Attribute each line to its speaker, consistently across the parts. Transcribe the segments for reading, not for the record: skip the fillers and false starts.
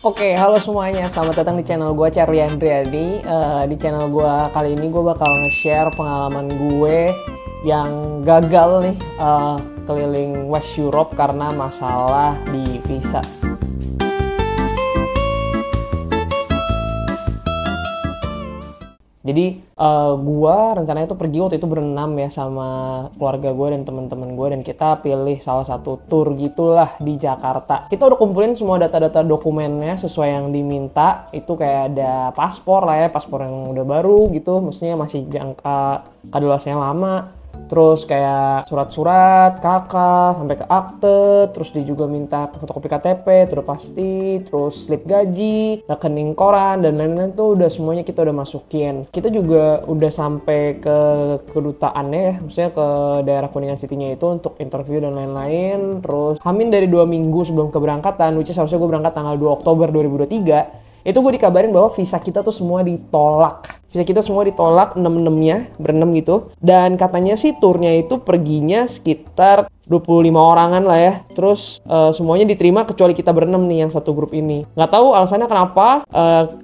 Speaker 1: Oke, halo semuanya. Selamat datang di channel gue, Charlie Andriani. Di channel gue kali ini gue bakal nge-share pengalaman gue yang gagal nih keliling West Europe karena masalah di visa. Jadi gue rencananya tuh pergi waktu itu berenam ya sama keluarga gue dan teman-teman gue, dan kita pilih salah satu tour gitulah di Jakarta. Kita udah kumpulin semua data-data dokumennya sesuai yang diminta. Itu kayak ada paspor lah ya, paspor yang udah baru gitu, maksudnya masih jangka kadaluarsanya lama. Terus kayak surat-surat, KK, sampai ke akte. Terus dia juga minta fotokopi KTP, itu udah pasti. Terus slip gaji, rekening koran, dan lain-lain tuh udah semuanya kita udah masukin. Kita juga udah sampai ke kedutaannya ya, maksudnya ke daerah Kuningan City-nya itu untuk interview dan lain-lain. Terus hamin dari 2 minggu sebelum keberangkatan, which is harusnya gue berangkat tanggal 2 Oktober 2023, itu gue dikabarin bahwa visa kita tuh semua ditolak. Visa kita semua ditolak, 6-6-nya, berenam gitu. Dan katanya sih turnya itu perginya sekitar 25 orangan lah ya. Terus semuanya diterima kecuali kita berenam nih yang satu grup ini. Nggak tahu alasannya kenapa.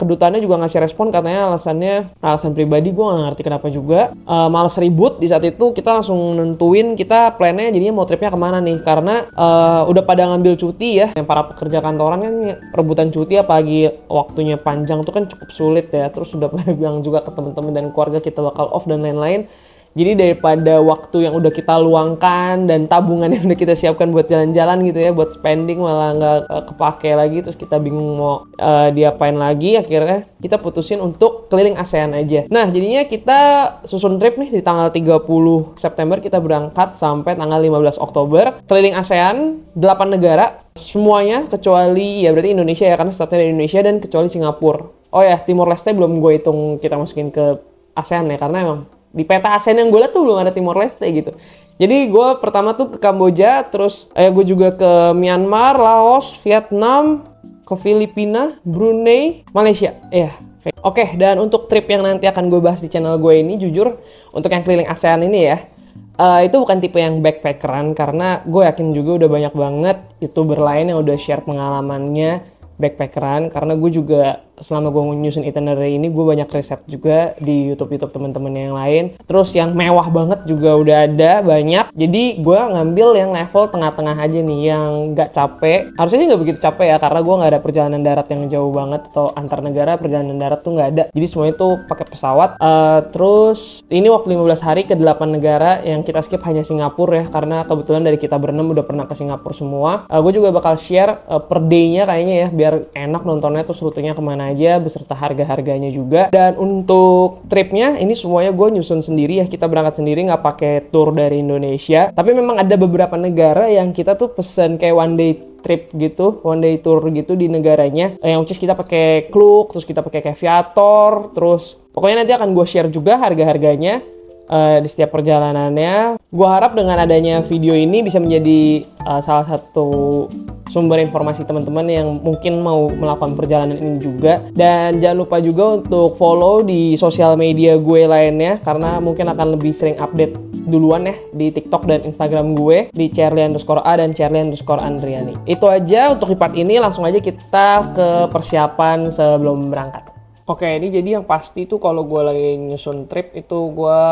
Speaker 1: Kedutaannya juga ngasih respon, katanya alasan pribadi, gue nggak ngerti kenapa juga. Males ribut di saat itu, kita langsung nentuin kita plannya jadinya mau tripnya kemana nih. Karena udah pada ngambil cuti ya. Yang para pekerja kantoran kan rebutan cuti, apalagi waktunya panjang tuh kan cukup sulit ya. Terus udah pada bilang juga ke teman-teman dan keluarga kita bakal off dan lain-lain. Jadi daripada waktu yang udah kita luangkan dan tabungan yang udah kita siapkan buat jalan-jalan gitu ya, buat spending malah nggak kepake lagi, terus kita bingung mau diapain lagi, akhirnya kita putusin untuk keliling ASEAN aja. Nah, jadinya kita susun trip nih di tanggal 30 September kita berangkat sampai tanggal 15 Oktober. Keliling ASEAN 8 negara, semuanya kecuali ya berarti Indonesia ya, karena startnya dari Indonesia, dan kecuali Singapura. Oh ya, Timor Leste belum gue hitung kita masukin ke ASEAN ya, karena emang di peta ASEAN yang gue liat tuh belum ada Timor Leste gitu. Jadi gue pertama tuh ke Kamboja, terus gue juga ke Myanmar, Laos, Vietnam, ke Filipina, Brunei, Malaysia. Oke, dan untuk trip yang nanti akan gue bahas di channel gue ini, jujur untuk yang keliling ASEAN ini ya, itu bukan tipe yang backpackeran, karena gue yakin juga udah banyak banget YouTuber lain yang udah share pengalamannya backpackeran. Karena gue juga selama gue nyusun itinerary ini, gue banyak riset juga di YouTube teman-teman yang lain. Terus yang mewah banget juga udah ada banyak. Jadi gue ngambil yang level tengah-tengah aja nih, yang nggak capek. Harusnya sih nggak begitu capek ya, karena gue nggak ada perjalanan darat yang jauh banget, atau antar negara perjalanan darat tuh nggak ada. Jadi semuanya tuh pakai pesawat. Terus ini waktu 15 hari ke 8 negara, yang kita skip hanya Singapura ya, karena kebetulan dari kita berenam udah pernah ke Singapura semua. Gue juga bakal share per day-nya kayaknya ya, biar enak nontonnya, terus rutenya kemana aja beserta harga-harganya juga. Dan untuk tripnya ini semuanya gue nyusun sendiri ya, kita berangkat sendiri, nggak pakai tour dari Indonesia. Tapi memang ada beberapa negara yang kita tuh pesen kayak one day trip gitu, one day tour gitu di negaranya, yang which is kita pakai Klook, terus kita pakai Viator, terus pokoknya nanti akan gue share juga harga-harganya di setiap perjalanannya. Gue harap dengan adanya video ini bisa menjadi salah satu sumber informasi teman-teman yang mungkin mau melakukan perjalanan ini juga. Dan jangan lupa juga untuk follow di sosial media gue lainnya, karena mungkin akan lebih sering update duluan ya di TikTok dan Instagram gue di Charlie_A dan Charlie_Andriani. Itu aja untuk di part ini. Langsung aja kita ke persiapan sebelum berangkat. Oke, ini jadi yang pasti tuh kalau gue lagi nyusun trip itu gue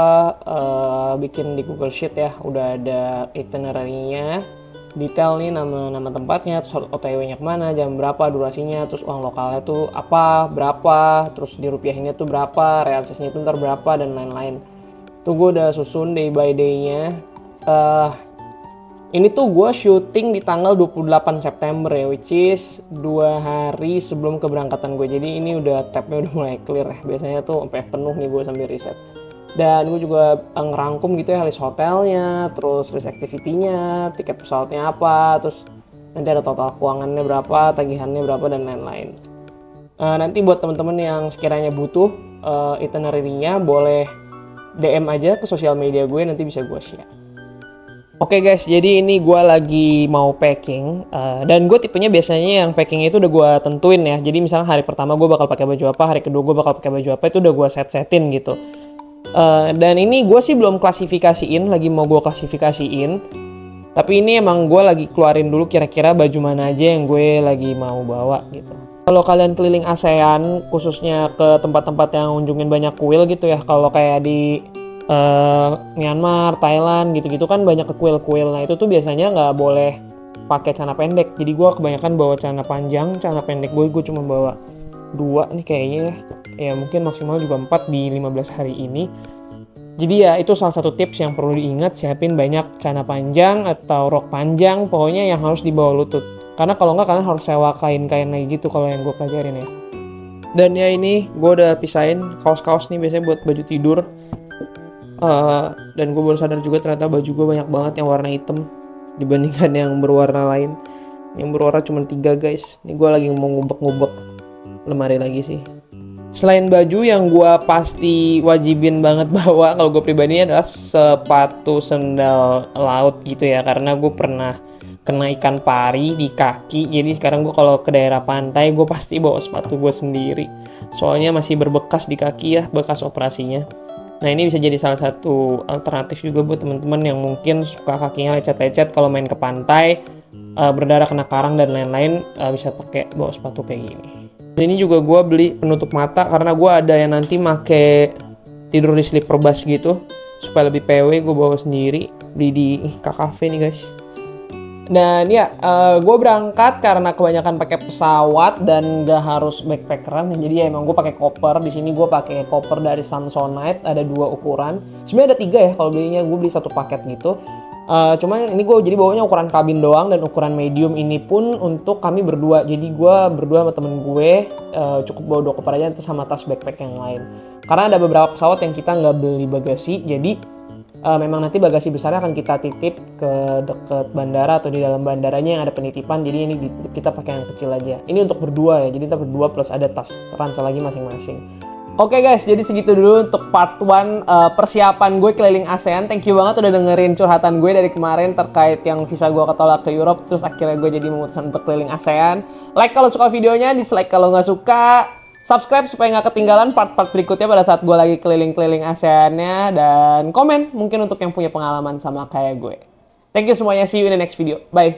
Speaker 1: bikin di Google Sheet ya. Udah ada itinerary-nya, detail nih nama tempatnya, terus OTW-nya kemana, jam berapa, durasinya, terus uang lokalnya tuh apa, berapa, terus dirupiahinnya tuh berapa, realisasinya tuh ntar berapa, dan lain-lain. Tuh gue udah susun day by day-nya. Ini tuh gue syuting di tanggal 28 September ya, which is 2 hari sebelum keberangkatan gue. Jadi ini udah tabnya udah mulai clear ya. Biasanya tuh sampai penuh nih gue sambil riset. Dan gue juga ngerangkum gitu ya, list hotelnya, terus list activity-nya, tiket pesawatnya apa, terus nanti ada total keuangannya berapa, tagihannya berapa, dan lain-lain. Nanti buat teman-teman yang sekiranya butuh itinerary-nya, boleh DM aja ke sosial media gue, nanti bisa gue share. Oke guys, jadi ini gue lagi mau packing, dan gue tipenya biasanya yang packing itu udah gue tentuin ya. Jadi misalnya hari pertama gue bakal pakai baju apa, hari kedua gue bakal pakai baju apa, itu udah gue setin gitu. Dan ini gue sih belum klasifikasiin, lagi mau gue klasifikasiin. Tapi ini emang gue lagi keluarin dulu kira-kira baju mana aja yang gue lagi mau bawa gitu. Kalau kalian keliling ASEAN, khususnya ke tempat-tempat yang unjungin banyak kuil gitu ya, kalau kayak di Myanmar, Thailand gitu-gitu kan banyak ke kuil-kuil. Nah itu tuh biasanya nggak boleh pakai celana pendek. Jadi gue kebanyakan bawa celana panjang, celana pendek gue cuma bawa 2 nih kayaknya ya. Mungkin maksimal juga 4 di 15 hari ini. Jadi ya itu salah satu tips yang perlu diingat, siapin banyak celana panjang atau rok panjang, pokoknya yang harus di bawah lutut. Karena kalau nggak kalian harus sewa kain-kain lagi gitu kalau yang gue pelajarin ya. Dan ya ini gue udah pisahin kaos-kaos nih biasanya buat baju tidur. Dan gue baru sadar juga ternyata baju gue banyak banget yang warna hitam dibandingkan yang berwarna lain. Yang berwarna cuma 3 guys. Ini gue lagi mau ngubek-ngubek lemari lagi sih. Selain baju yang gue pasti wajibin banget bawa kalau gue pribadi adalah sepatu sendal laut gitu ya. Karena gue pernah kena ikan pari di kaki. Jadi sekarang gue kalau ke daerah pantai gue pasti bawa sepatu gue sendiri. Soalnya masih berbekas di kaki ya, bekas operasinya. Nah ini bisa jadi salah satu alternatif juga buat teman-teman yang mungkin suka kakinya lecet-lecet kalau main ke pantai, berdarah kena karang dan lain-lain, bisa pakai bawa sepatu kayak gini. Dan ini juga gue beli penutup mata karena gue ada yang nanti make tidur di sleeper bus gitu supaya lebih PW. Gue bawa sendiri, beli di KKV nih guys. Dan ya gue berangkat karena kebanyakan pakai pesawat dan gak harus backpackeran. Jadi ya emang gue pakai koper. Di sini gue pakai koper dari Samsonite, ada 2 ukuran. Sebenarnya ada 3 ya kalau belinya, gue beli 1 paket gitu. Cuman ini gue jadi bawanya ukuran kabin doang dan ukuran medium ini pun untuk kami berdua. Jadi gue berdua sama temen gue cukup bawa 2 koper aja sama tas backpack yang lain. Karena ada beberapa pesawat yang kita nggak beli bagasi, jadi memang nanti bagasi besarnya akan kita titip ke deket bandara atau di dalam bandaranya yang ada penitipan. Jadi ini kita pakai yang kecil aja. Ini untuk berdua ya, jadi kita berdua plus ada tas ransel lagi masing-masing. Oke guys, jadi segitu dulu untuk part 1 persiapan gue keliling ASEAN. Thank you banget udah dengerin curhatan gue dari kemarin terkait yang visa gue ketolak ke Europe. Terus akhirnya gue jadi memutuskan untuk keliling ASEAN. Like kalau suka videonya, dislike kalau nggak suka. Subscribe supaya nggak ketinggalan part-part berikutnya pada saat gue lagi keliling-keliling ASEAN-nya. Dan komen mungkin untuk yang punya pengalaman sama kayak gue. Thank you semuanya, see you in the next video. Bye!